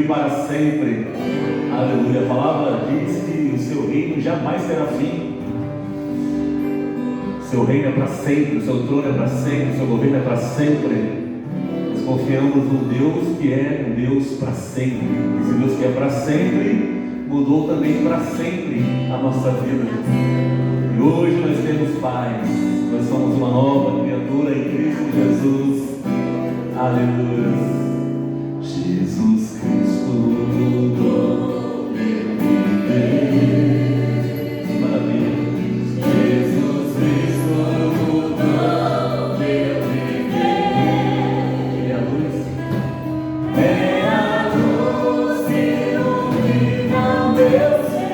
vive para sempre. Aleluia. A palavra diz que o seu reino jamais terá fim. Seu reino é para sempre, o seu trono é para sempre, o seu governo é para sempre. Nós confiamos no Deus que é um Deus para sempre. Esse Deus que é para sempre mudou também para sempre a nossa vida. E hoje nós temos paz. Nós somos uma nova criatura em Cristo Jesus. Aleluia. Jesus Cristo mudou meu viver. Maravilha. Jesus Cristo mudou meu viver. Ele é a luz. É a luz que ilumina meu ser.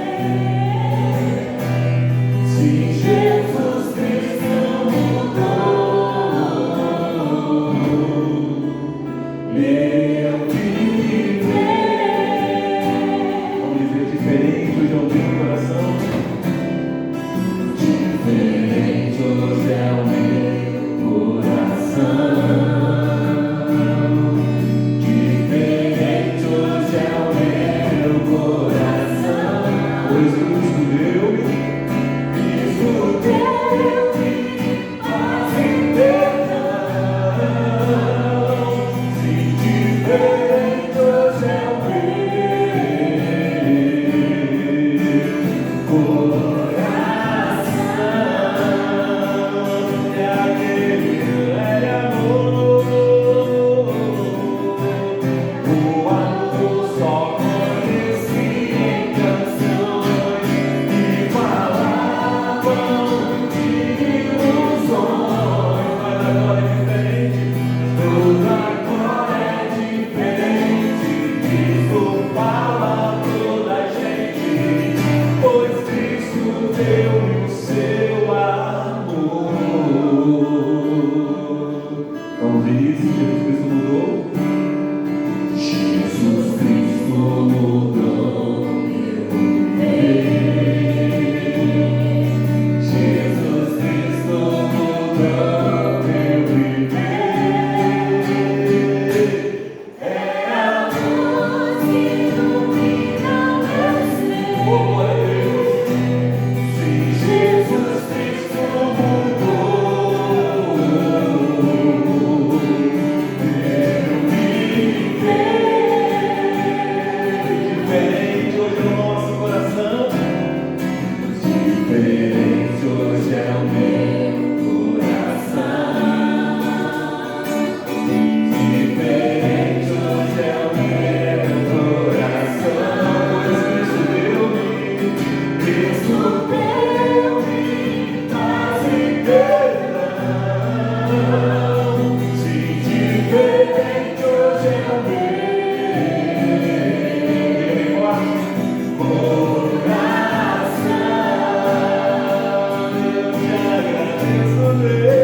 Sim, Jesus Cristo mudou meu viver. Vamos dizer diferente hoje ao meu coração. Diferente hoje é o meu coração. Diferente hoje é o meu coração. Pois Cristo deu-me paz eterna. Se diferente hoje é o meu coração. É aquele velho amor. O amor só conheci em canções que falavam de ilusões. Mas agora é diferente, toda agora é diferente. Cristo fala toda a gente, pois Cristo deu-me o seu amor. Vamos ver isso? Jesus Cristo mudou. Jesus Cristo mudou meu viver. Jesus Cristo mudou meu viver. É a luz que ilumina meu ser. Oh, glória a Deus. Se Jesus Cristo mudou meu viver. Diferente hoje é o nosso coração. Diferente hoje é o meu coração. Diferente hoje é o meu coração. Pois Cristo deu-me paz eterna. Se diferente hoje é o meu coração. Eu te agradeço, Deus.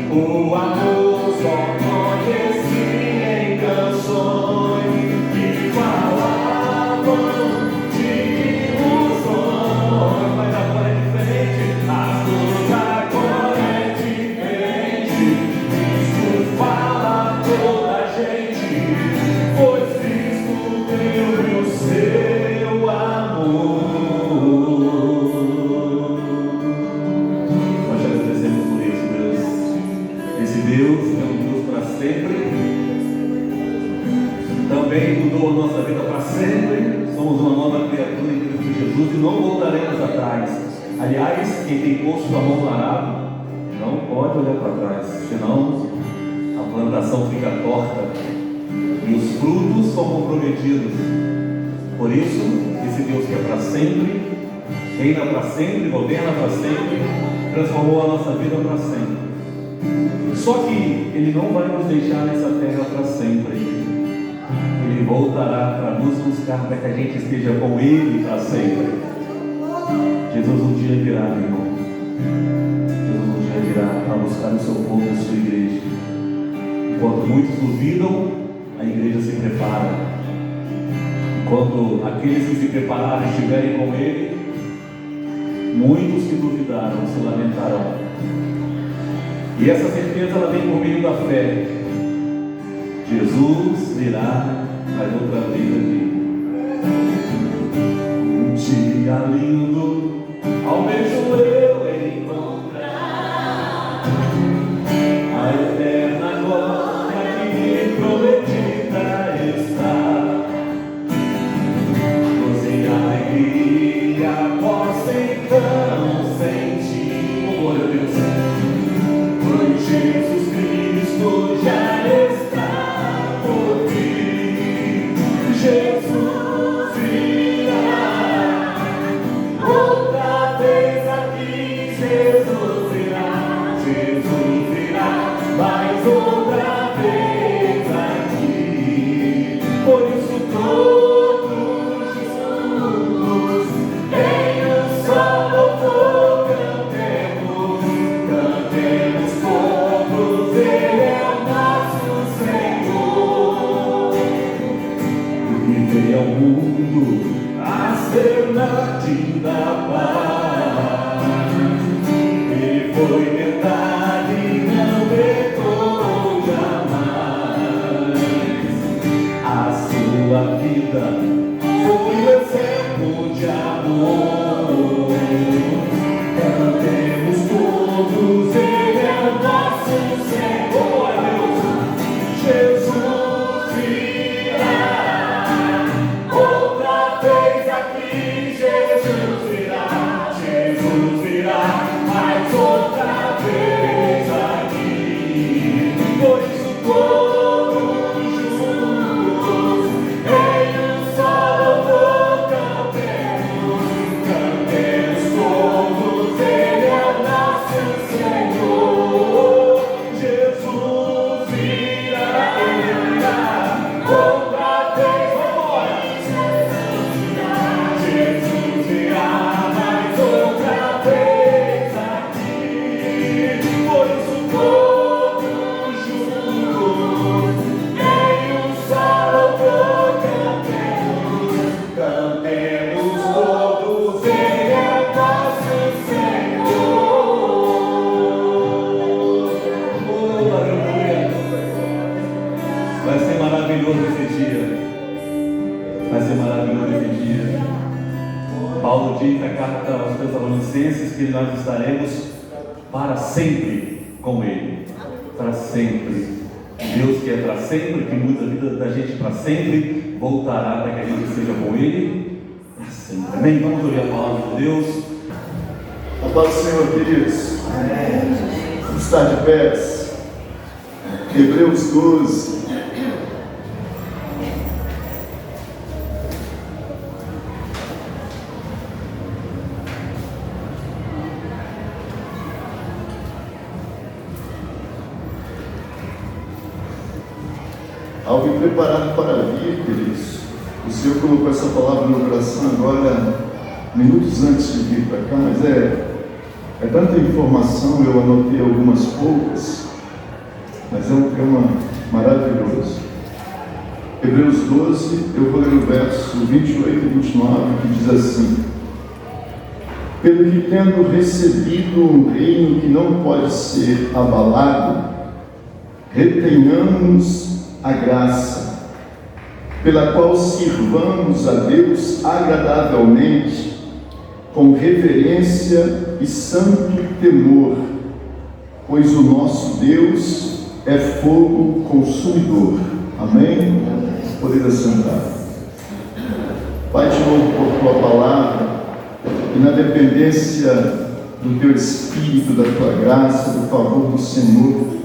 O amor só conheci em canções que falavam de ilusões. Mas agora é diferente, a luz agora é diferente. Cristo fala toda a gente, pois Cristo deu-me o seu amor. Nós te agradecemos por isso, Deus. Esse Deus é um Deus para sempre. Também mudou a nossa vida para sempre. Somos uma nova criatura em Cristo Jesus e não voltaremos atrás. Aliás, quem tem posto a mão no arado não pode olhar para trás, senão a plantação fica torta e os frutos são comprometidos. Por isso, esse Deus que é para sempre, reina para sempre, governa para sempre, transformou a nossa vida para sempre. Só que Ele não vai nos deixar nessa terra para sempre. Ele voltará para nos buscar, para que a gente esteja com Ele para sempre. Jesus um dia virá, meu irmão. Jesus um dia virá para buscar o seu povo e a sua igreja. Enquanto muitos duvidam, a igreja se prepara. Enquanto aqueles que se prepararam estiverem com Ele, muitos que duvidaram se lamentarão. E essa certeza ela vem por meio da fé. Jesus virá, mas outra vez aqui. Um dia lindo, almejo eu encontrar a eterna glória que me prometida está. Luz e alegria posso então sentir. Glória a Deus. Pois Jesus Cristo já está por vir. Jesus virá outra vez aqui. Jesus virá mais outra vez aqui. Por isso todos juntos em um só louvor cantemos, cantemos todos, Ele é o nosso Senhor. E veio ao mundo a semente da paz. Ele foi verdade e não pecou jamais. A sua vida foi um exemplo de amor. Cantemos todos, Ele é o nosso Senhor. Jesus virá outra vez aqui. Jesus virá mais outra vez aqui. Por isso todos juntos em um só louvor cantemos, cantemos todos, Ele é o nosso Senhor. Jesus virá outra vez. Jesus virá mais outra vez aqui. Por isso todos juntos em um só louvor cantemos, cantemos todos, Ele é nosso Senhor. Oh, aleluia! Vai ser maravilhoso esse dia. Vai ser maravilhoso esse dia. Paulo diz na carta aos Tessalonicenses que nós estaremos para sempre com Ele. Para sempre. Deus que é para sempre, que muda a vida da gente para sempre, voltará para que a gente seja com Ele para sempre. Amém? Vamos ouvir a palavra de Deus. A paz do Senhor, queridos. Vamos estar de pés. Hebreus 12. Ao me preparar para vir, queridos, o Senhor colocou essa palavra no meu coração agora, minutos antes de vir para cá, mas é tanta informação, eu anotei algumas poucas, mas é um tema maravilhoso. Hebreus 12, eu vou ler o verso 28 e 29, que diz assim: pelo que tendo recebido um reino que não pode ser abalado, retenhamos a graça, pela qual sirvamos a Deus agradavelmente, com reverência e santo temor, pois o nosso Deus é fogo consumidor. Amém? Poder assentar. Pai, te louvo por tua palavra, e na dependência do teu Espírito, da tua graça, do favor do Senhor,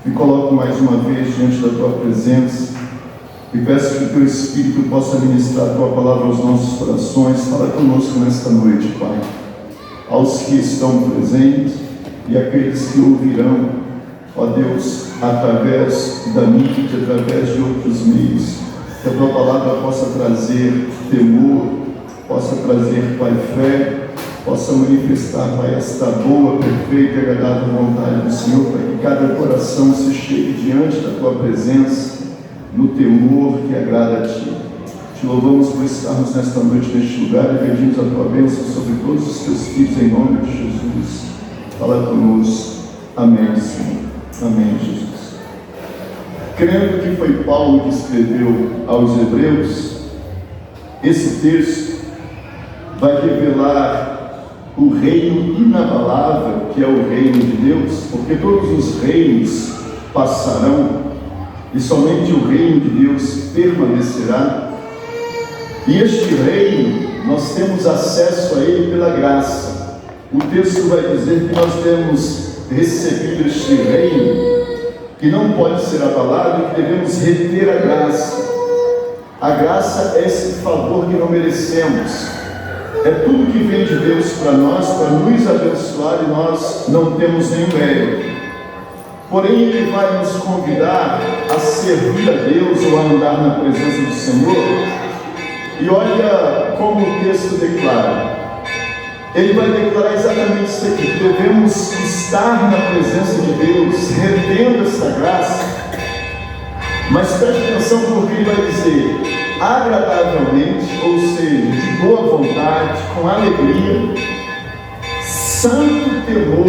me coloco mais uma vez diante da tua presença e peço que o teu Espírito possa ministrar a tua palavra aos nossos corações. Fala conosco nesta noite, Pai, aos que estão presentes e aqueles que ouvirão, ó Deus, através da mídia, através de outros meios, que a tua palavra possa trazer temor, possa trazer, Pai, fé, possa manifestar, Pai, esta boa, perfeita e agradável vontade do Senhor, para que cada coração se chegue diante da tua presença, no temor que agrada a Ti. Te louvamos por estarmos nesta noite, neste lugar, e pedimos a tua bênção sobre todos os teus filhos, em nome de Jesus. Fala conosco. Amém, Senhor. Amém, Jesus. crendo que foi Paulo que escreveu aos Hebreus, esse texto vai revelar o reino inabalável, que é o reino de Deus, porque todos os reinos passarão e somente o reino de Deus permanecerá. E este reino, nós temos acesso a ele pela graça. O texto vai dizer que nós temos recebido este reino, que não pode ser abalado, e que devemos reter a graça. A graça é esse favor que não merecemos. É tudo que vem de Deus para nós, para nos abençoar, e nós não temos nenhum mérito. Porém, Ele vai nos convidar a servir a Deus ou a andar na presença do Senhor. E olha como o texto declara. Ele vai declarar exatamente isso aqui: devemos estar na presença de Deus, retendo essa graça. Mas preste atenção, porque ele vai dizer agradavelmente, ou seja, de boa vontade, com alegria, santo temor,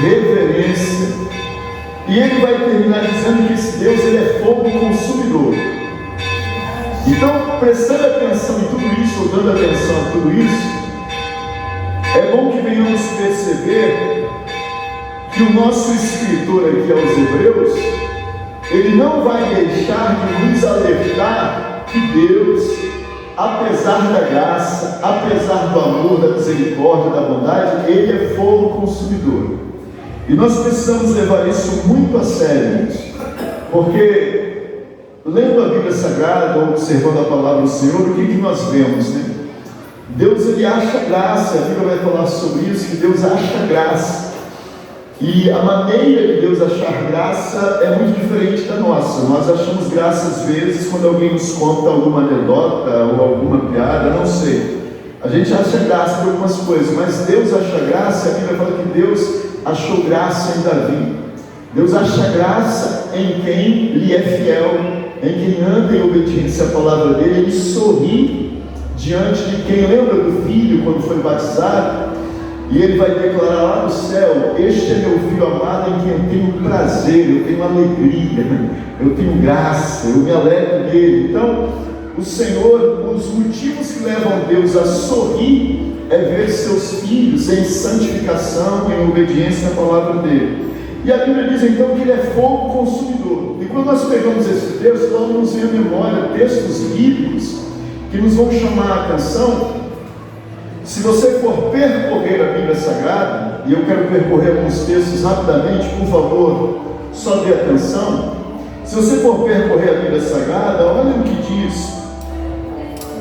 reverência. E ele vai terminar dizendo que esse Deus, ele é fogo consumidor. Então, prestando atenção em tudo isso, ou dando atenção a tudo isso, é bom que venhamos perceber que o nosso escritor aqui aos Hebreus, ele não vai deixar de nos alertar que Deus, apesar da graça, apesar do amor, da misericórdia, da bondade, Ele é fogo consumidor. E nós precisamos levar isso muito a sério, porque lendo a Bíblia Sagrada, ou observando a palavra do Senhor, o que nós vemos, né? Deus, ele acha graça. A Bíblia vai falar sobre isso, que Deus acha graça. E a maneira de Deus achar graça é muito diferente da nossa. Nós achamos graça às vezes quando alguém nos conta alguma anedota ou alguma piada, não sei. A gente acha graça por algumas coisas, mas Deus acha graça. A Bíblia fala que Deus achou graça em Davi. Deus acha graça em quem lhe é fiel, em quem anda em obediência à palavra dele. Ele sorri diante de quem lembra do filho quando foi batizado, e ele vai declarar lá no céu: este é meu filho amado, em quem eu tenho prazer, eu tenho alegria, eu tenho graça, eu me alegro nele. Então, o Senhor, os motivos que levam Deus a sorrir é ver seus filhos em santificação, em obediência à palavra dele. E a Bíblia diz então que ele é fogo consumidor. E quando nós pegamos esse texto, logo nos vem à memória textos bíblicos que nos vão chamar a atenção. Se você for percorrer a Bíblia Sagrada, e eu quero percorrer alguns textos rapidamente, por favor, só dê atenção. Se você for percorrer a Bíblia Sagrada, olha o que diz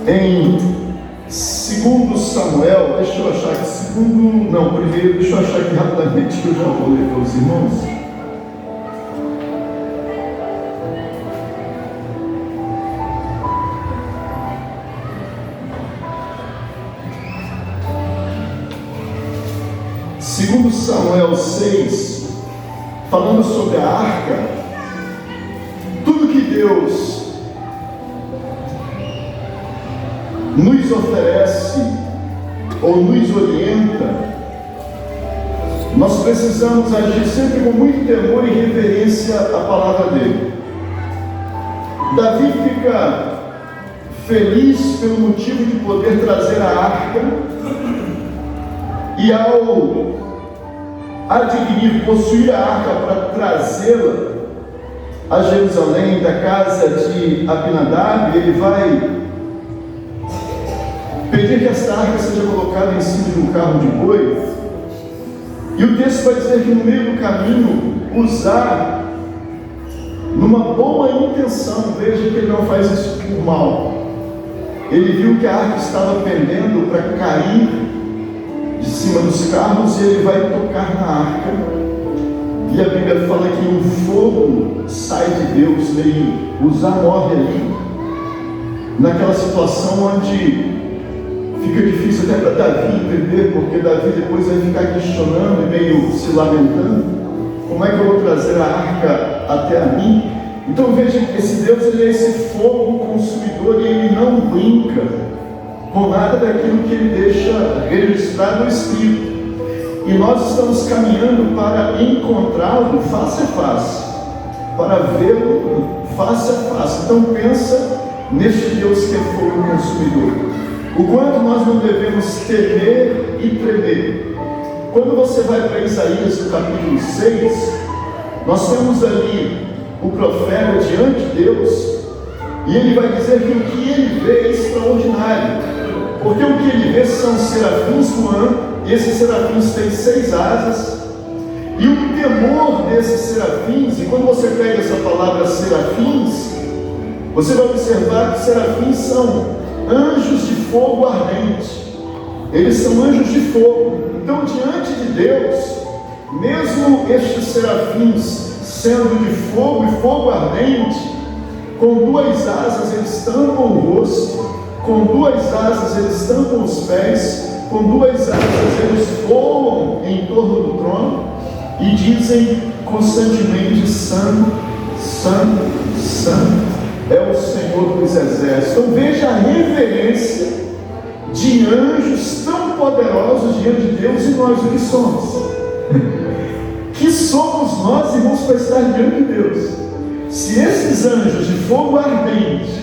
em 2 Samuel, deixa eu achar aqui, primeiro, deixa eu achar aqui rapidamente, que eu já vou ler para os irmãos. Segundo Samuel 6, falando sobre a arca, tudo que Deus nos oferece ou nos orienta, nós precisamos agir sempre com muito temor e reverência à palavra dele. Davi fica feliz pelo motivo de poder trazer a arca, e ao adquirir, possuir a arca para trazê-la a Jerusalém, da casa de Abinadab, ele vai pedir que esta arca seja colocada em cima de um carro de boi. E o texto vai dizer que no meio do caminho, usar numa boa intenção. Veja que ele não faz isso por mal. Ele viu que a arca estava pendendo para cair de cima dos carros, e ele vai tocar na arca, e a Bíblia fala que um fogo sai de Deus, e Uzá morre ali, naquela situação onde fica difícil até para Davi entender, porque Davi depois vai ficar questionando e meio se lamentando: como é que eu vou trazer a arca até a mim? Então veja que esse Deus, ele é esse fogo consumidor, e ele não brinca com nada daquilo que ele deixa registrado no Espírito. E nós estamos caminhando para encontrá-lo face a face. para vê-lo face a face. Então pensa neste Deus que é fogo consumidor. O quanto nós não devemos temer e tremer. Quando você vai para Isaías, no capítulo 6, nós temos ali o profeta diante de Deus, e ele vai dizer que o que ele vê é extraordinário, porque o que ele vê são serafins voando, e esses serafins têm 6 asas, e o temor desses serafins, e quando você pega essa palavra serafins, você vai observar que serafins são anjos de fogo ardente, eles são anjos de fogo. Então, diante de Deus, mesmo estes serafins sendo de fogo e fogo ardente, com 2 asas eles tampam o rosto, com 2 asas eles tampam os pés, com 2 asas eles voam em torno do trono e dizem constantemente: Santo, Santo, Santo é o Senhor dos exércitos. Então veja a reverência de anjos tão poderosos diante de Deus. E nós o que somos? Que somos nós, irmãos, para estar diante de Deus? Se esses anjos de fogo ardente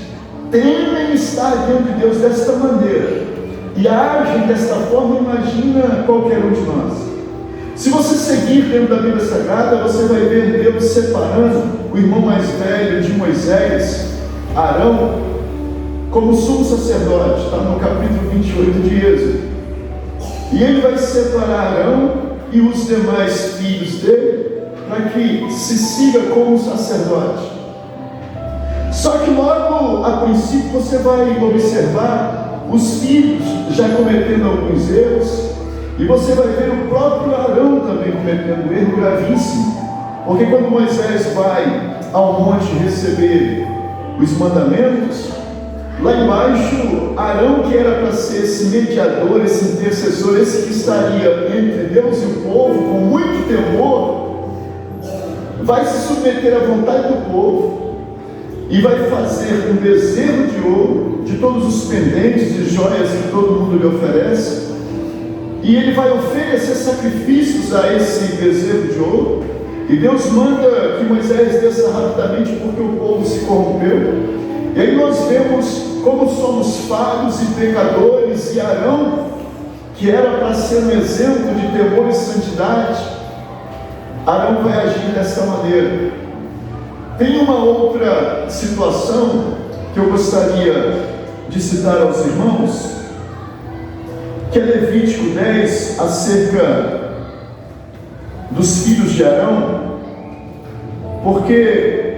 temem estar diante de Deus desta maneira e agem desta forma, imagina qualquer um de nós. Se você seguir dentro da Bíblia Sagrada, você vai ver Deus separando o irmão mais velho de Moisés, Arão, como sumo sacerdote. Está no capítulo 28 de Êxodo. E ele vai separar Arão e os demais filhos dele, para que se siga como sacerdote. Só que logo a princípio você vai observar os filhos já cometendo alguns erros, e você vai ver o próprio Arão também cometendo um erro gravíssimo, porque quando Moisés vai ao monte receber os mandamentos, lá embaixo, Arão, que era para ser esse mediador, esse intercessor, esse que estaria entre Deus e o povo com muito temor, vai se submeter à vontade do povo e vai fazer um bezerro de ouro de todos os pendentes e joias que todo mundo lhe oferece, e ele vai oferecer sacrifícios a esse bezerro de ouro, e Deus manda que Moisés desça rapidamente porque o povo se corrompeu. E aí nós vemos como somos falhos e pecadores, e Arão, que era para ser um exemplo de temor e santidade, Arão vai agir desta maneira. Tem uma outra situação que eu gostaria de citar aos irmãos, que é Levítico 10, acerca dos filhos de Arão, porque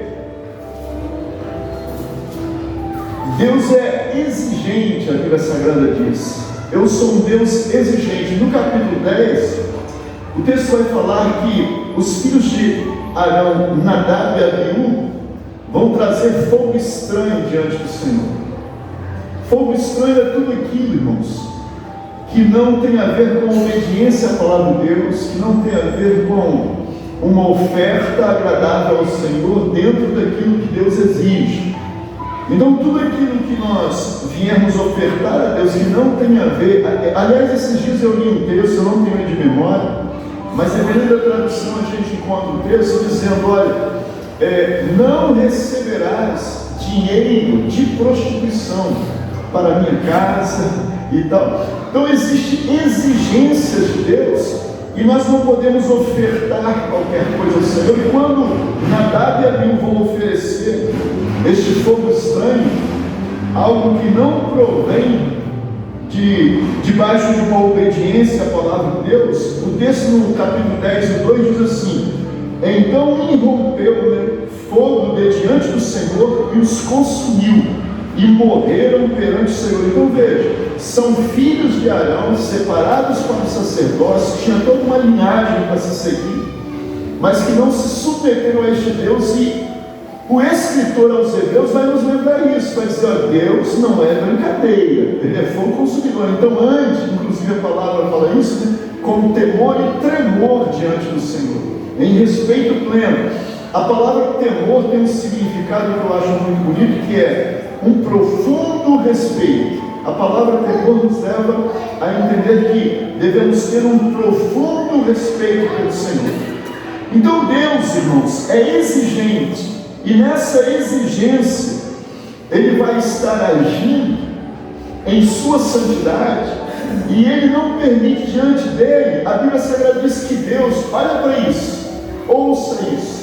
Deus é exigente, a Bíblia Sagrada diz. Eu sou um Deus exigente. No capítulo 10, o texto vai falar que os filhos de Arão, Nadab e Abiú, vão trazer fogo estranho diante do Senhor. Fogo estranho é tudo aquilo, irmãos, que não tem a ver com obediência à palavra de Deus, que não tem a ver com uma oferta agradável ao Senhor dentro daquilo que Deus exige. Então tudo aquilo que nós viemos ofertar a Deus que não tem a ver, aliás, esses dias eu li um texto, eu não tenho de memória, mas dependendo da tradução a gente encontra um texto dizendo: olha, não receberás dinheiro de prostituição para a minha casa e tal. Então existem exigências de Deus e nós não podemos ofertar qualquer coisa ao Senhor. E quando Nadab e Abiú vão oferecer este fogo estranho, algo que não provém debaixo de uma obediência à palavra de Deus, o texto no capítulo 10, 2 diz assim: então irrompeu fogo de diante do Senhor e os consumiu, e morreram perante o Senhor. Então veja, são filhos de Arão, separados para o sacerdócio, tinha toda uma linhagem para se seguir, mas que não se submeteram a este Deus. E o escritor aos Hebreus vai nos lembrar isso, vai dizer: ó, Deus não é brincadeira, Ele é fogo consumidor. Então antes, inclusive a palavra fala isso, né? Com temor e tremor diante do Senhor, em respeito pleno. A palavra temor tem um significado que eu acho muito bonito, que é um profundo respeito. A palavra temor nos leva a entender que devemos ter um profundo respeito pelo Senhor. Então Deus, irmãos, é exigente, e nessa exigência Ele vai estar agindo em sua santidade, e Ele não permite diante dele. A Bíblia Sagrada diz que Deus, olha para isso, ouça isso,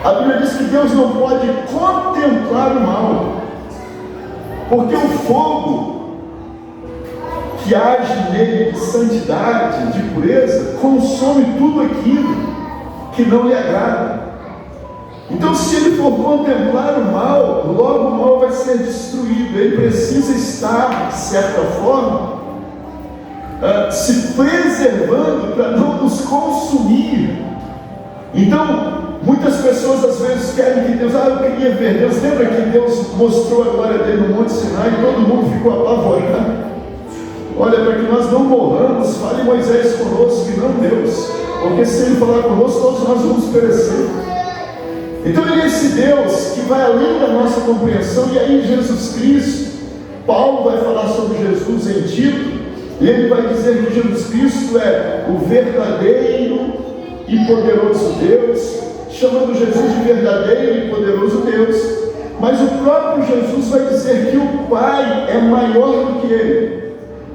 a Bíblia diz que Deus não pode contemplar o mal, porque o fogo que age nele de santidade, de pureza, consome tudo aquilo que não lhe agrada. Então, se ele for contemplar o mal, logo o mal vai ser destruído. Ele precisa estar, de certa forma, se preservando para não nos consumir. Então, muitas pessoas às vezes querem que Deus, eu queria ver Deus. Lembra que Deus mostrou a glória dele no Monte Sinai e todo mundo ficou apavorado? Olha, para que nós não morramos, fale Moisés conosco e não Deus, porque se ele falar conosco, todos nós vamos perecer. Então ele é esse Deus que vai além da nossa compreensão. E aí Jesus Cristo, Paulo vai falar sobre Jesus em Tito, e ele vai dizer que Jesus Cristo é o verdadeiro e poderoso Deus, chamando Jesus de verdadeiro e poderoso Deus. Mas o próprio Jesus vai dizer que o Pai é maior do que ele.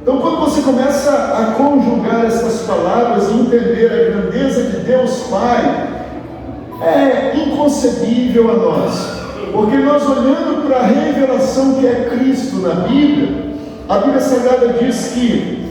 Então, quando você começa a conjugar essas palavras e entender a grandeza de Deus Pai, é inconcebível a nós, porque nós, olhando para a revelação que é Cristo na Bíblia, a Bíblia Sagrada diz que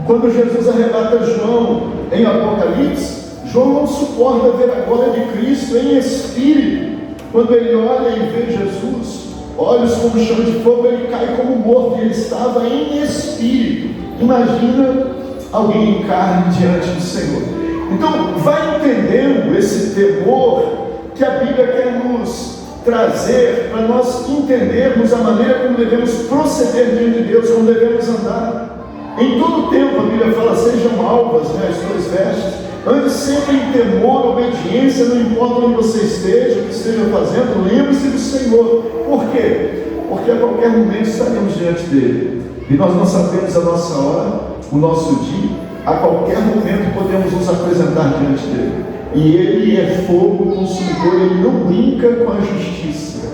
quando Jesus arrebata João em Apocalipse, João não suporta ver a glória de Cristo em espírito. Quando ele olha e vê Jesus, olhos como chama de fogo, ele cai como morto, e ele estava em espírito. Imagina alguém em carne diante do Senhor. Então, vai entendendo esse temor que a Bíblia quer nos trazer, para nós entendermos a maneira como devemos proceder diante de Deus, como devemos andar. Em todo o tempo a Bíblia fala, sejam alvas, as suas vestes, ande sempre em temor, obediência, não importa onde você esteja, o que esteja fazendo, lembre-se do Senhor. Por quê? Porque a qualquer momento estaremos diante dele, e nós não sabemos a nossa hora, o nosso dia. A qualquer momento podemos nos apresentar diante dele, e ele é fogo consumidor. Ele não brinca com a justiça.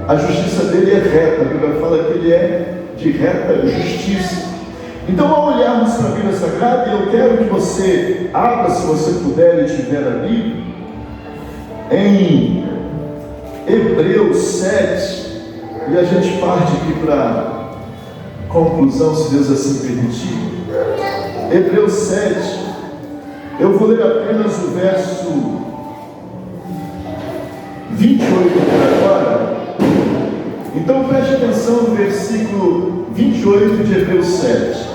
A justiça dele é reta. A Bíblia fala que ele é de reta justiça. Então, ao olharmos para a Bíblia Sagrada, eu quero que você abra, se você puder e tiver a Bíblia, em Hebreus 7, e a gente parte aqui para a conclusão, se Deus assim permitir. Hebreus 7, eu vou ler apenas o verso 28 por agora. Então preste atenção no versículo 28 de Hebreus 7.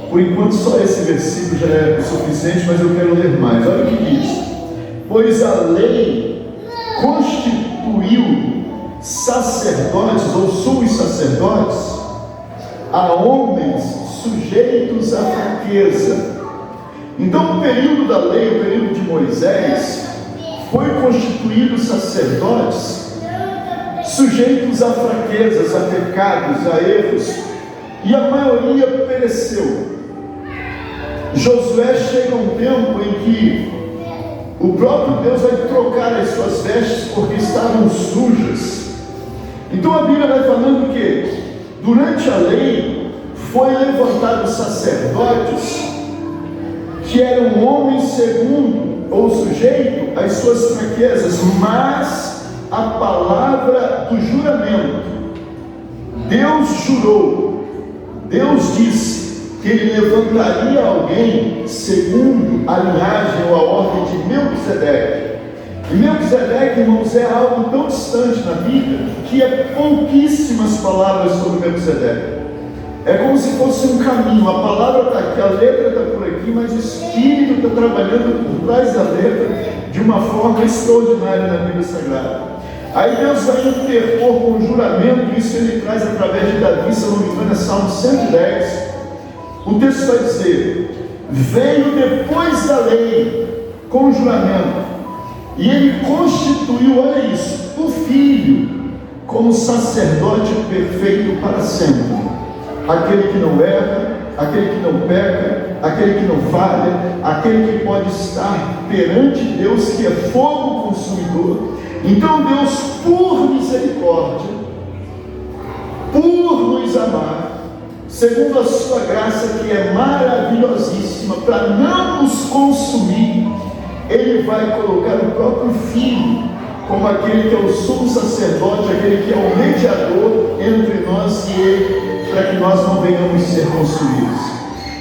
Por enquanto só esse versículo já é suficiente, mas eu quero ler mais. Olha o que diz: pois a lei constituiu sacerdotes ou sumos sacerdotes a homens sujeitos à fraqueza. Então o período da lei, o período de Moisés, foi constituído sacerdotes sujeitos a fraquezas, a pecados, a erros, e a maioria pereceu. Josué chega a um tempo em que o próprio Deus vai trocar as suas vestes porque estavam sujas. Então a Bíblia vai falando que durante a lei foi levantados sacerdotes que eram homens segundo ou sujeito às suas fraquezas, mas a palavra do juramento, Deus jurou, Deus disse que ele levantaria alguém segundo a linhagem ou a ordem de Melquisedeque. E Melquisedeque, irmãos, é algo tão distante na Bíblia que é pouquíssimas palavras sobre Melquisedeque. É como se fosse um caminho, a palavra está aqui, a letra está por aqui, mas o Espírito está trabalhando por trás da letra de uma forma extraordinária na Bíblia Sagrada. Aí Deus vai interpor com o juramento, isso ele traz através de Davi, se eu não me engano é Salmo 110. O texto vai dizer: veio depois da lei com o juramento, e ele constituiu, olha isso, o Filho como sacerdote perfeito para sempre, aquele que não erra, aquele que não peca, aquele que não falha, aquele que pode estar perante Deus, que é fogo consumidor. Então Deus, por misericórdia, por nos amar, segundo a sua graça, que é maravilhosíssima, para não nos consumir, Ele vai colocar o próprio Filho como aquele que é o sumo sacerdote, aquele que é o mediador entre nós e Ele, para que nós não venhamos ser consumidos.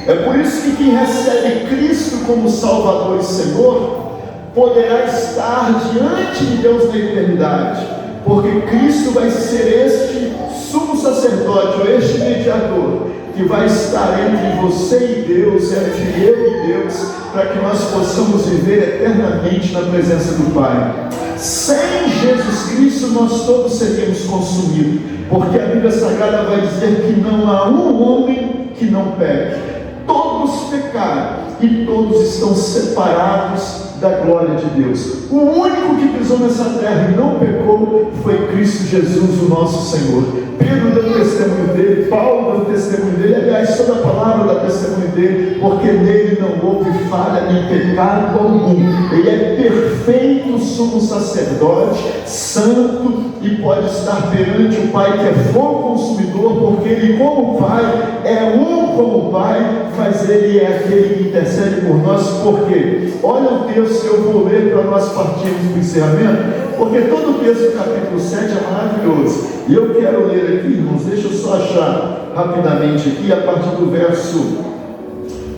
É por isso que quem recebe Cristo como Salvador e Senhor poderá estar diante de Deus na eternidade, porque Cristo vai ser este sumo sacerdote, ou este mediador, que vai estar entre você e Deus, entre eu e Deus, para que nós possamos viver eternamente na presença do Pai. Sem Jesus Cristo nós todos seríamos consumidos, porque a Bíblia Sagrada vai dizer que não há um homem que não peque. Todos pecaram e todos estão separados da glória de Deus. O único que pisou nessa terra e não pecou foi Cristo Jesus, o nosso Senhor. Pedro deu testemunho dele, Paulo deu testemunho dele, aliás, toda a palavra dá testemunho dele, porque nele não houve falha nem pecado algum. Ele é perfeito sumo sacerdote, santo, e pode estar perante o Pai, que é fogo consumidor, porque ele, como Pai, é um como Pai, mas ele é aquele que intercede por nós. Por quê? Olha o texto que eu vou ler para nós partirmos do encerramento, porque todo o texto do capítulo 7 é maravilhoso, e eu quero ler aqui, irmãos, deixa eu só achar rapidamente aqui, a partir do verso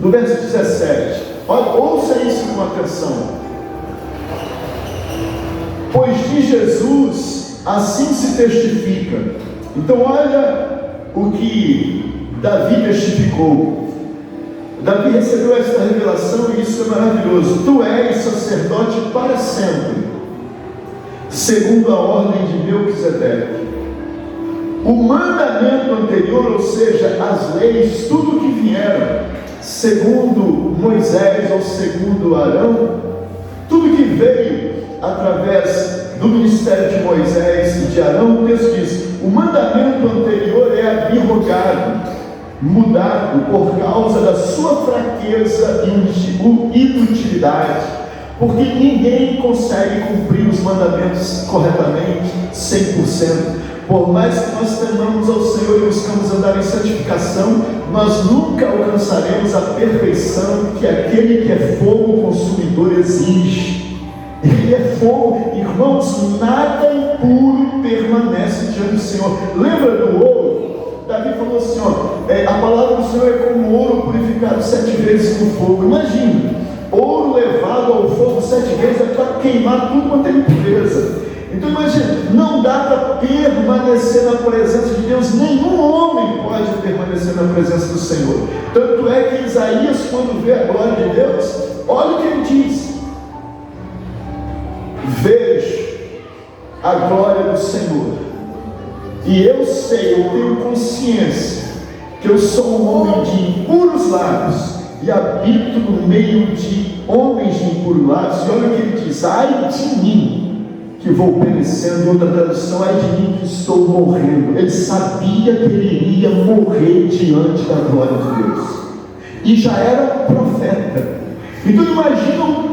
17. Olha, ouça isso com atenção. Pois de Jesus assim se testifica. Então olha o que Davi testificou. Davi recebeu esta revelação e isso é maravilhoso. Tu és sacerdote para sempre, segundo a ordem de Melquisedeque. O mandamento anterior, ou seja, as leis, tudo que vieram, segundo Moisés ou segundo Arão, tudo que veio através do ministério de Moisés e de Arão, o texto diz: o mandamento anterior é abrogado, mudado por causa da sua fraqueza e inutilidade, porque ninguém consegue cumprir os mandamentos corretamente, 100%. Por mais que nós temamos ao Senhor e buscamos andar em santificação, nós nunca alcançaremos a perfeição que aquele que é fogo consumidor exige. Ele é fogo, irmãos, nada impuro permanece diante do Senhor. Lembra do ouro? Davi falou assim, a palavra do Senhor é como ouro purificado 7 vezes no fogo. Imagina, ouro levado ao fogo 7 vezes é para queimar tudo quanto é impureza. Então imagina, não dá para permanecer na presença de Deus, nenhum homem pode permanecer na presença do Senhor. Tanto é que Isaías, quando vê a glória de Deus, olha o que ele diz: vejo a glória do Senhor, e eu sei, eu tenho consciência, que eu sou um homem de impuros lábios, e habito no meio de homens de impuros lábios. E olha o que ele diz: ai de mim, que vou perecendo. Em outra tradução, ai de mim que estou morrendo. Ele sabia que ele iria morrer diante da glória de Deus, e já era um profeta. Então imaginam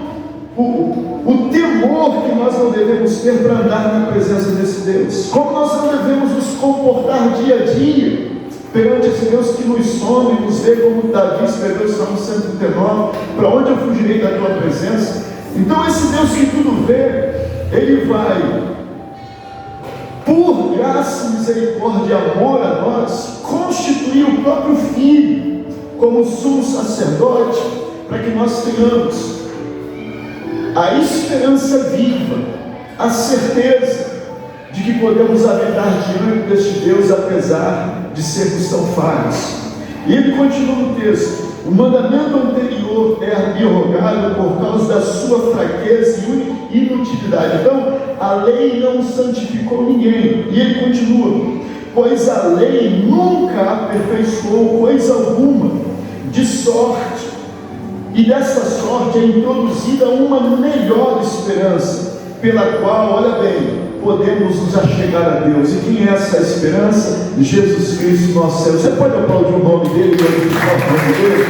o temor que nós não devemos ter para andar na presença desse Deus, como nós não devemos nos comportar dia a dia perante esse Deus que nos sonda e nos vê, como Davi escreveu o Salmo 139, para onde eu fugirei da tua presença? Então esse Deus que tudo vê, Ele vai, por graça, misericórdia e amor a nós, constituir o próprio Filho como sumo sacerdote, para que nós tenhamos a esperança viva, a certeza de que podemos habitar diante deste Deus, apesar de sermos tão falhos. E ele continua no texto: o mandamento anterior é abrogado por causa da sua fraqueza e inutilidade. Então, a lei não santificou ninguém. E ele continua: pois a lei nunca aperfeiçoou coisa alguma, de sorte, e dessa sorte é introduzida uma melhor esperança, pela qual, olha bem, podemos nos achegar a Deus. E quem é essa esperança? Jesus Cristo, nosso Senhor. Você pode aplaudir o nome dele e abençoar o nome dele?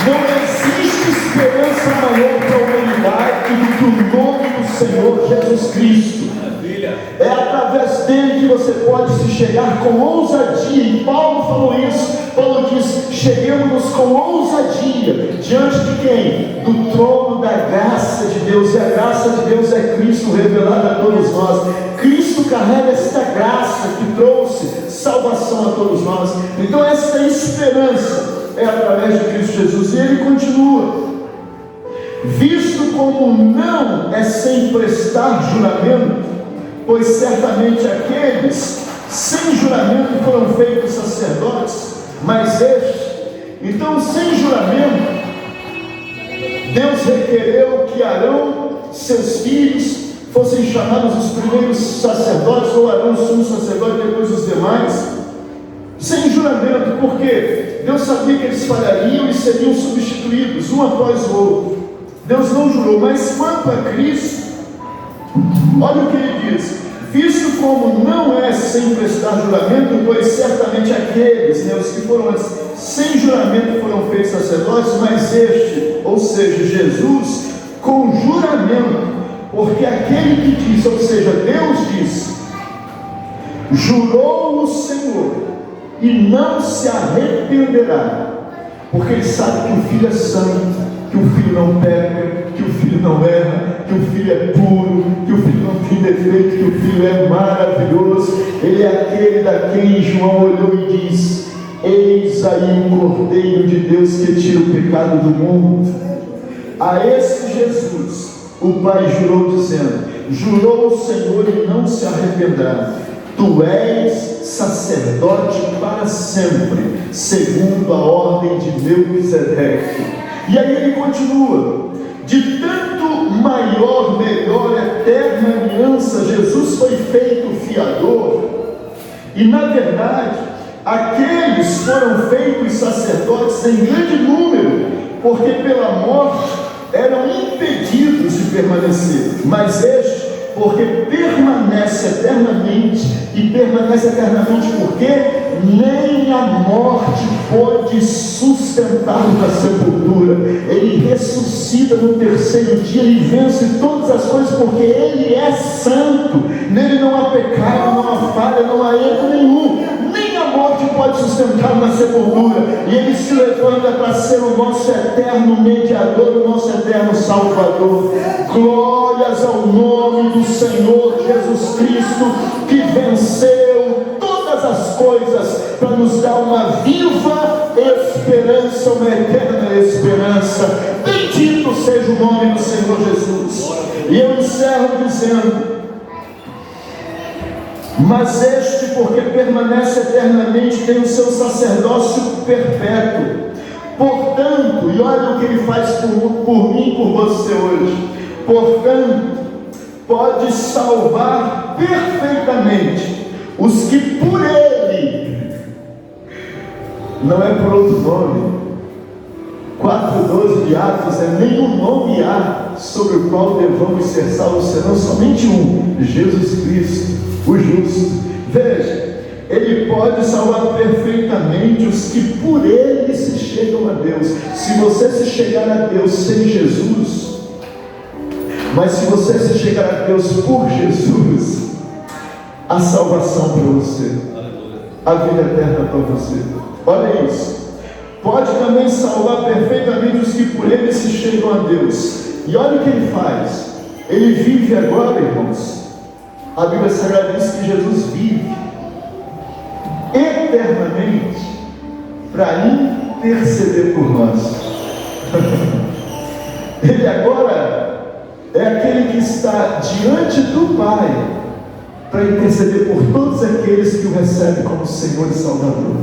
Não existe esperança maior para a humanidade do que o nome do Senhor Jesus Cristo. É através dele que você pode se chegar com ousadia. E Paulo falou isso. Paulo diz: cheguemos com ousadia diante de quem? Do trono da graça de Deus. E a graça de Deus é Cristo revelado a todos nós. Cristo carrega esta graça que trouxe salvação a todos nós. Então essa esperança é através de Cristo Jesus. E ele continua: visto como não é sem prestar juramento, pois certamente aqueles sem juramento foram feitos sacerdotes, mas este, então sem juramento, Deus requereu que Arão, seus filhos, fossem chamados os primeiros sacerdotes, ou Arão, sumo sacerdote, depois os demais, sem juramento, porque Deus sabia que eles falhariam e seriam substituídos, um após o outro. Deus não jurou. Mas quanto a Cristo, olha o que ele diz: visto como não é sem prestar juramento, pois certamente aqueles, os que foram sem juramento foram feitos sacerdotes, mas este, ou seja, Jesus, com juramento, porque aquele que diz, ou seja, Deus diz, jurou o Senhor e não se arrependerá, porque ele sabe que o Filho é santo, que o Filho não peca, que o Filho não erra, que o Filho é puro, que o Filho não tem defeito, que o Filho é maravilhoso. Ele é aquele da quem João olhou e diz: eis aí o Cordeiro de Deus que tira o pecado do mundo. A esse Jesus o Pai jurou dizendo: jurou o Senhor e não se arrependerá, tu és sacerdote para sempre, segundo a ordem de Melquisedeque. E aí ele continua: de tanto maior, melhor, eterna aliança, Jesus foi feito fiador. E na verdade, aqueles foram feitos sacerdotes em grande número, porque pela morte eram impedidos de permanecer. Mas este, porque permanece eternamente, e permanece eternamente porque nem a morte pode sustentá-lo da sepultura. Ele ressuscita no terceiro dia e vence todas as coisas, porque ele é santo. Nele não há pecado, não há falha, não há erro nenhum. Nem a morte pode sustentá-lo na sepultura. E ele se levanta para ser o nosso eterno mediador, o nosso eterno salvador. Glórias ao nome do Senhor Jesus Cristo, que venceu todas as coisas para nos dar uma viva esperança, uma eterna esperança. Bendito seja o nome do Senhor Jesus. E eu encerro dizendo: mas este, porque permanece eternamente, tem o seu sacerdócio perpétuo. Portanto, e olha o que ele faz por mim e por você hoje. Portanto, pode salvar perfeitamente os que por ele, não é por outro nome, 4:12 de Atos, nenhum nome há sobre o qual devamos ser salvos, senão somente um, Jesus Cristo, o justo. Veja, ele pode salvar perfeitamente os que por ele se chegam a Deus. Se você se chegar a Deus sem Jesus, mas se você se chegar a Deus por Jesus, a salvação para você, a vida eterna para você. Olha isso. Pode também salvar perfeitamente os que por ele se chegam a Deus. E olha o que ele faz. Ele vive agora, irmãos. A Bíblia Sagrada diz que Jesus vive eternamente para interceder por nós. Ele agora é aquele que está diante do Pai para interceder por todos aqueles que o recebem como Senhor e Salvador.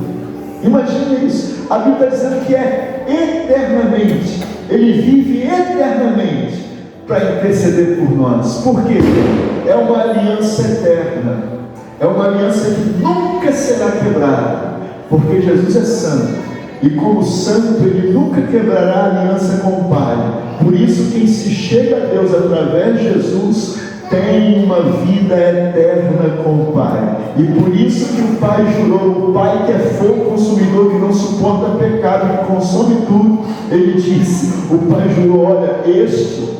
Imagine isso. A Bíblia está dizendo que é eternamente. Ele vive eternamente para interceder por nós. Por quê? É uma aliança eterna. É uma aliança que nunca será quebrada, porque Jesus é santo. E como santo, ele nunca quebrará a aliança com o Pai. Por isso, quem se chega a Deus através de Jesus, tem uma vida eterna com o Pai. E por isso que o Pai jurou, o Pai que é fogo consumidor, que não suporta pecado, que consome tudo, ele disse, o Pai jurou, olha, este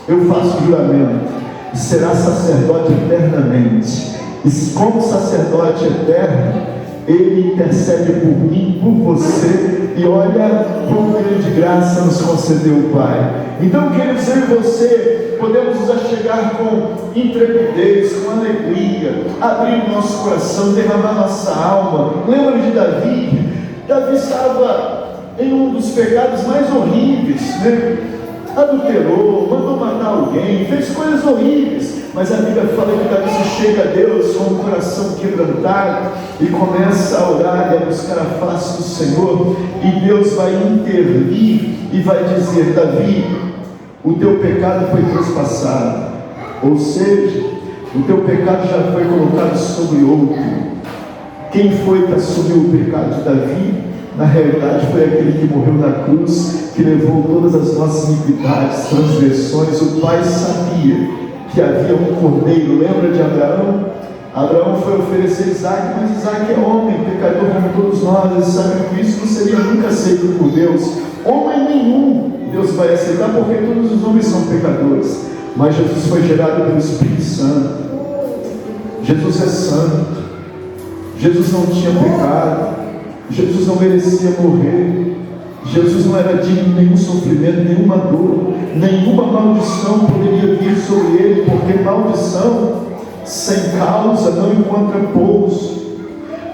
eu faço juramento, será sacerdote eternamente. E como sacerdote eterno, ele intercede por mim, por você, e olha quão grande graça nos concedeu o Pai. Então, queridos, eu e você podemos nos achegar com intrepidez, com alegria, abrir nosso coração, derramar nossa alma. Lembra de Davi? Davi estava em um dos pecados mais horríveis, né? Adulterou, mandou matar alguém, fez coisas horríveis, mas a Bíblia fala que Davi se chega a Deus com o coração quebrantado e começa a orar e a buscar a face do Senhor, e Deus vai intervir e vai dizer, Davi, o teu pecado foi transpassado, ou seja, o teu pecado já foi colocado sobre outro. Quem foi que assumiu o pecado de Davi? Na realidade foi aquele que morreu na cruz, que levou todas as nossas iniquidades, transgressões. O Pai sabia que havia um cordeiro. Lembra de Abraão? Abraão foi oferecer Isaac, mas Isaac é homem, pecador como todos nós. Ele sabe que isso não seria nunca aceito por Deus. Homem nenhum Deus vai aceitar, porque todos os homens são pecadores. Mas Jesus foi gerado pelo Espírito Santo. Jesus é santo. Jesus não tinha pecado. Jesus não merecia morrer. Jesus não era digno de nenhum sofrimento, nenhuma dor, nenhuma maldição poderia vir sobre ele, porque maldição sem causa não encontra pouso.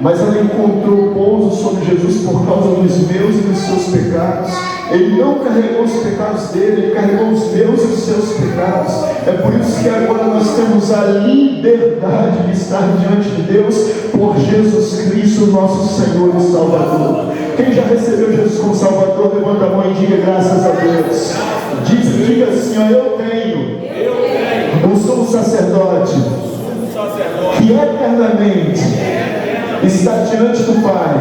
Mas ela encontrou pouso sobre Jesus por causa dos meus e dos seus pecados. Ele não carregou os pecados dele, ele carregou os meus e os seus pecados. É por isso que agora nós temos a liberdade de estar diante de Deus por Jesus Cristo, nosso Senhor e Salvador. Quem já recebeu Jesus como Salvador, levanta a mão e diga graças a Deus. Diga assim, ó, eu tenho um sumo sacerdote que eternamente está diante do Pai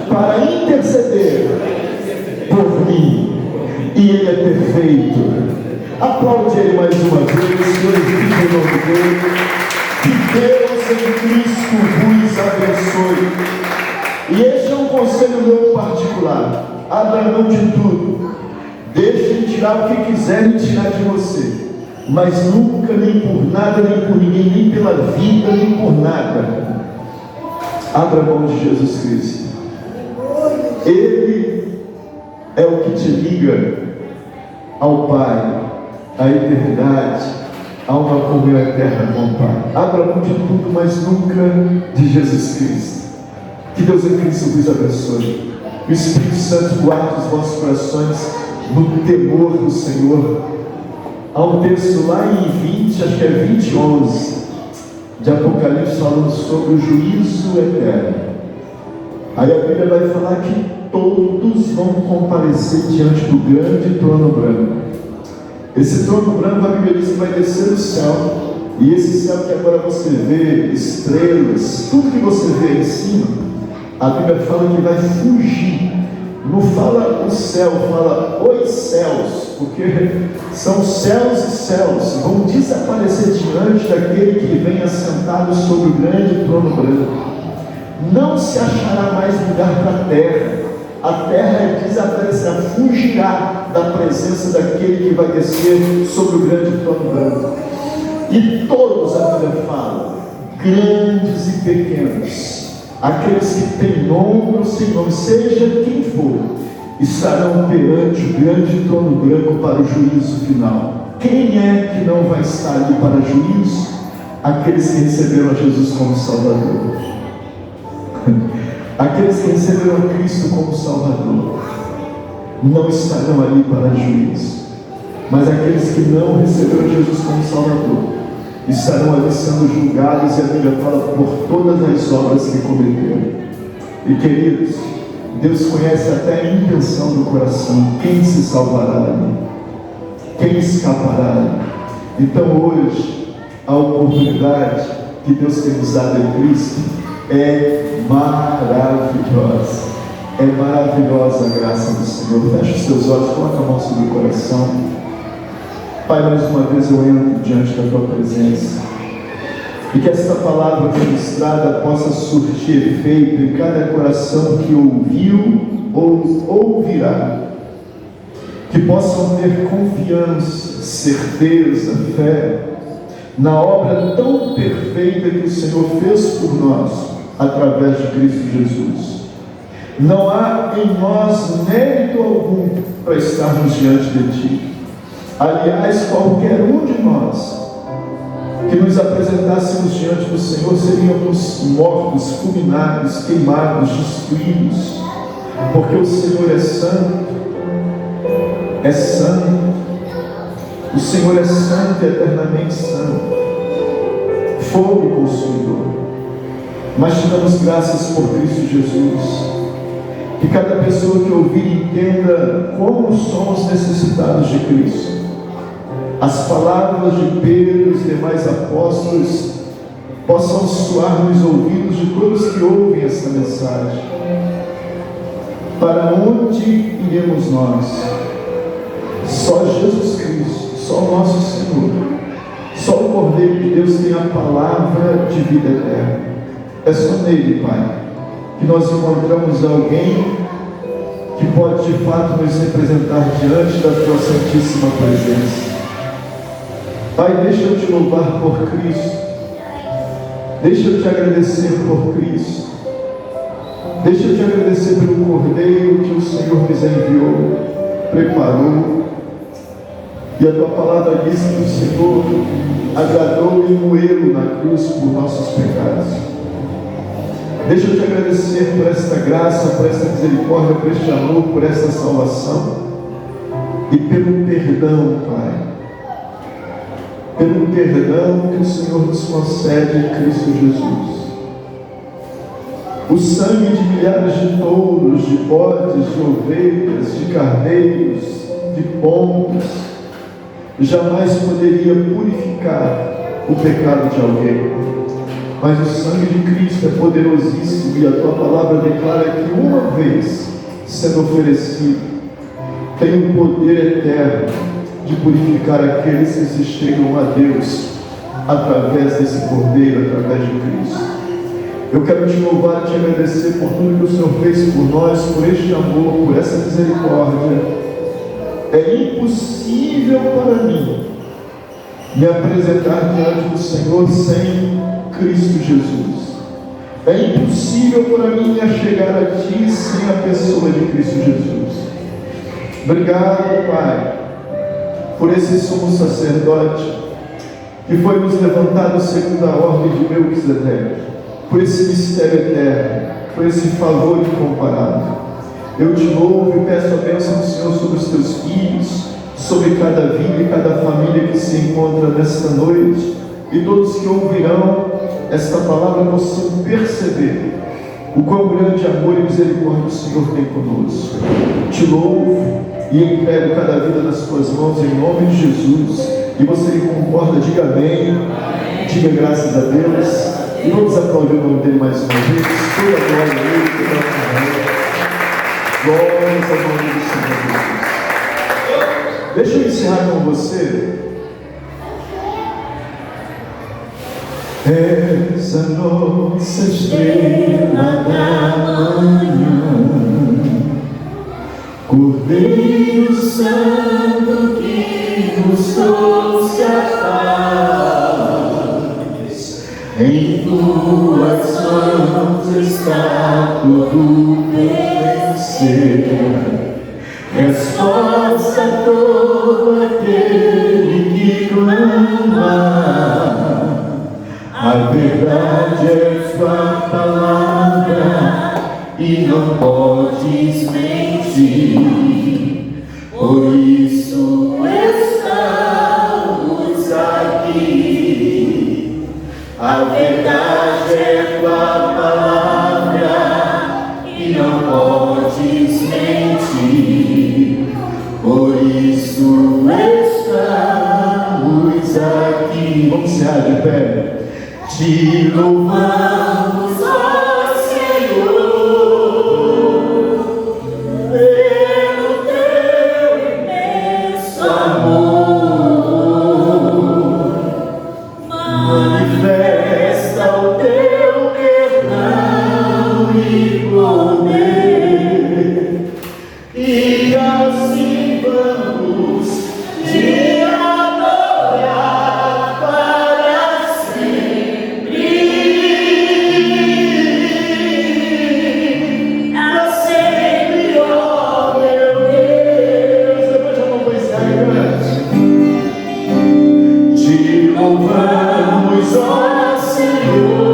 para interceder por mim, e ele é perfeito. Aplaude ele mais uma vez, glorifique o nome dele. Que Deus em Cristo vos abençoe. E este é um conselho meu particular: abra mão de tudo, deixem tirar o que quiserem tirar de você, mas nunca, nem por nada, nem por ninguém, nem pela vida, nem por nada, abra mão de Jesus Cristo. Ele é o que te liga ao Pai, à eternidade, a uma comunhão eterna com o Pai. Abra mão de tudo, mas nunca de Jesus Cristo. Que Deus em Cristo vos abençoe. O Espírito Santo guarde os vossos corações no temor do Senhor. Há um texto lá em 20, acho que é 20:11, de Apocalipse, falando sobre o juízo eterno. Aí a Bíblia vai falar que todos vão comparecer diante do grande trono branco. Esse trono branco, a Bíblia diz que vai descer do céu, e esse céu que agora você vê, estrelas, tudo que você vê aí em cima, a Bíblia fala que vai fugir. Não fala o céu, fala os céus, porque são céus e céus, vão desaparecer diante daquele que vem assentado sobre o grande trono branco. Não se achará mais lugar para a terra. A terra desaparecerá, fugirá da presença daquele que vai descer sobre o grande trono branco. E todos, a Bíblia fala, grandes e pequenos, aqueles que têm nome ou sem nome, seja quem for, estarão perante o grande trono branco para o juízo final. Quem é que não vai estar ali para juízo? Aqueles que receberam a Jesus como Salvador. Aqueles que receberam a Cristo como Salvador não estarão ali para juízo, mas aqueles que não receberam Jesus como Salvador estarão ali sendo julgados, e a Bíblia fala, por todas as obras que cometeram. E queridos, Deus conhece até a intenção do coração. Quem se salvará ali? Quem escapará ali? Então hoje, a oportunidade que Deus tem nos dado em Cristo é maravilhosa. É maravilhosa a graça do Senhor. Feche os seus olhos, coloca a mão sobre o coração. Pai, mais uma vez eu entro diante da Tua presença. E que esta palavra ministrada possa surtir efeito em cada coração que ouviu ou ouvirá. Que possam ter confiança, certeza, fé na obra tão perfeita que o Senhor fez por nós, através de Cristo Jesus. Não há em nós mérito algum para estarmos diante de Ti. Aliás, qualquer um de nós que nos apresentássemos diante do Senhor seríamos mortos, fulminados, queimados, destruídos, porque o Senhor é santo, é santo, o Senhor é santo e eternamente santo, fogo consumidor. Mas te damos graças por Cristo Jesus. Que cada pessoa que ouvir entenda como somos necessitados de Cristo. As palavras de Pedro e os demais apóstolos possam soar nos ouvidos de todos que ouvem esta mensagem. Para onde iremos nós? Só Jesus Cristo, só o nosso Senhor, só o Cordeiro de Deus tem a palavra de vida eterna. É só nele, Pai, que nós encontramos alguém que pode de fato nos representar diante da Tua Santíssima Presença. Pai, deixa eu te louvar por Cristo, deixa eu te agradecer por Cristo, deixa eu te agradecer pelo Cordeiro que o Senhor nos enviou, preparou, e a Tua palavra diz que o Senhor agradou e moeu na cruz por nossos pecados. Deixa eu te agradecer por esta graça, por esta misericórdia, por este amor, por esta salvação e pelo perdão, Pai. Pelo perdão que o Senhor nos concede em Cristo Jesus. O sangue de milhares de touros, de bodes, de ovelhas, de carneiros, de pombos, jamais poderia purificar o pecado de alguém. Mas o sangue de Cristo é poderosíssimo e a Tua palavra declara que uma vez sendo oferecido, tem um poder eterno de purificar aqueles que se chegam a Deus através desse Cordeiro, através de Cristo. Eu quero te louvar e te agradecer por tudo que o Senhor fez por nós, por este amor, por essa misericórdia. É impossível para mim me apresentar diante do Senhor sem Cristo Jesus. É impossível para mim me achegar a Ti sem a pessoa de Cristo Jesus. Obrigado, Pai, por esse sumo sacerdote que foi nos levantado segundo a ordem de Melquisedeque, por esse mistério eterno, por esse favor incomparável. Eu te louvo e peço a bênção do Senhor sobre os Teus filhos, sobre cada vida e cada família que se encontra nesta noite, e todos que ouvirão esta palavra possam perceber o quão grande amor e misericórdia o Senhor tem conosco. Te louvo e entrego cada vida nas Tuas mãos em nome de Jesus. E você que concorda, diga amém, diga graças a Deus, e vamos aplaudir o nome dele mais uma vez. Toda a glória a Ele, toda a honra. Glórias ao nome do Senhor Jesus. Deixa eu encerrar com você. Essa nossa estrela da manhã, Cordeiro Santo que nos trouxe a paz, em Tuas mãos está tudo pertencer. Resposta a todo aquele que clama. A verdade é Tua palavra e não podes mentir. Por isso estamos aqui. A verdade é Tua palavra e não podes mentir. Por isso estamos aqui. Vamos encerrar de pé. Te louvamos, ó Senhor, pelo Teu imenso amor. louvamos, ó Senhor.